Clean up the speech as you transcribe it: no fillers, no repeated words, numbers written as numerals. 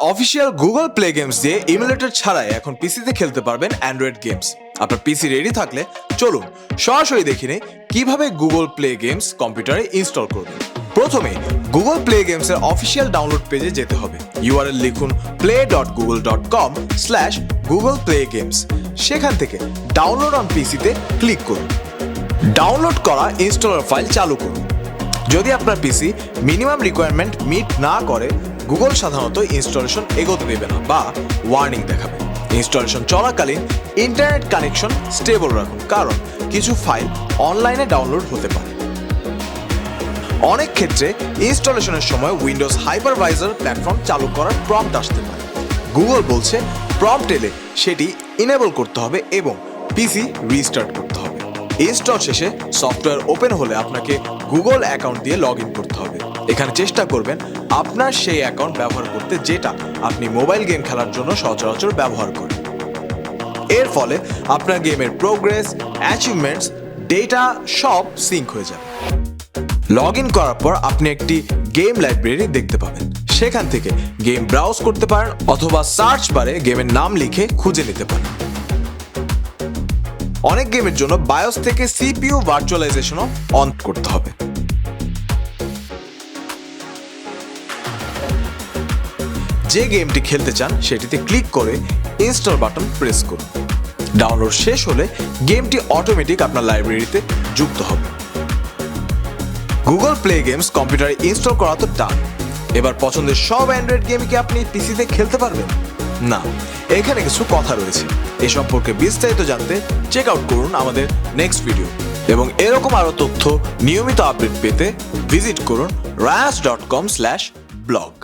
Official Google play games দিয়ে emulator ছাড়াই এখন পিসিতে খেলতে পারবেন অ্যান্ড্রয়েড গেমস। আপনার পিসি রেডি থাকলে চলুন সরাসরি দেখে নিই কিভাবে গুগল প্লে গেমস কম্পিউটারে ইনস্টল করবেন। প্রথমে গুগল প্লে গেমস এর অফিসিয়াল ডাউনলোড পেজে যেতে হবে। ইউআরএল লিখুন play.google.com/googleplaygames। সেখান থেকে ডাউনলোড অন পিসিতে ক্লিক করুন। ডাউনলোড করা ইনস্টলার ফাইল চালু করুন। যদি আপনার পিসি মিনিমাম রিকোয়ারমেন্ট মিট না করে, গুগল সাধারণত ইনস্টলেশন এগোতে দেবে না বা ওয়ার্নিং দেখাবে। ইনস্টলেশন চলাকালীন ইন্টারনেট কানেকশন স্টেবল রাখুন, কারণ কিছু ফাইল অনলাইনে ডাউনলোড হতে পারে। অনেক ক্ষেত্রে ইনস্টলেশনের সময় উইন্ডোজ হাইপারভাইজার প্ল্যাটফর্ম চালু করার প্রম্পট আসতে পারে। গুগল বলছে প্রম্পট এলে সেটি ইনেবল করতে হবে এবং পিসি রিস্টার্ট করতে হবে। ইনস্টল শেষে সফটওয়্যার ওপেন হলে আপনাকে গুগল অ্যাকাউন্ট দিয়ে লগ ইন করতে হবে। এখানে চেষ্টা করবেন আপনার সেই অ্যাকাউন্ট ব্যবহার করতে যেটা আপনি মোবাইল গেম খেলার জন্য সচরাচর ব্যবহার করেন। এর ফলে আপনার গেমের প্রোগ্রেস, অ্যাচিভমেন্টস, ডেটা সব সিঙ্ক হয়ে যাবে। লগ ইন করার পর আপনি একটি গেম লাইব্রেরি দেখতে পাবেন। সেখান থেকে গেম ব্রাউজ করতে পারেন অথবা সার্চ বারে গেমের নাম লিখে খুঁজে নিতে পারেন। অনেক গেমের জন্য বায়োস থেকে সিপিইউ ভার্চুয়ালাইজেশনও অন করতে হবে। যে গেমটি খেলতে চান সেটিতে ক্লিক করে ইনস্টল বাটন প্রেস করুন। ডাউনলোড শেষ হলে গেমটি অটোমেটিক আপনার লাইব্রেরিতে যুক্ত হবে। গুগল প্লে গেমস কম্পিউটারে ইনস্টল করা তো টান। এবার পছন্দের সব অ্যান্ড্রয়েড গেম কি আপনি পিসিতে খেলতে পারবেন? না, এখানে কিছু কথা রয়েছে। এ সম্পর্কে বিস্তারিত জানতে চেক আউট করুন আমাদের নেক্সট ভিডিও এবং এরকম আরো তথ্য নিয়মিত আপডেট পেতে ভিজিট করুন rayas.com/blog।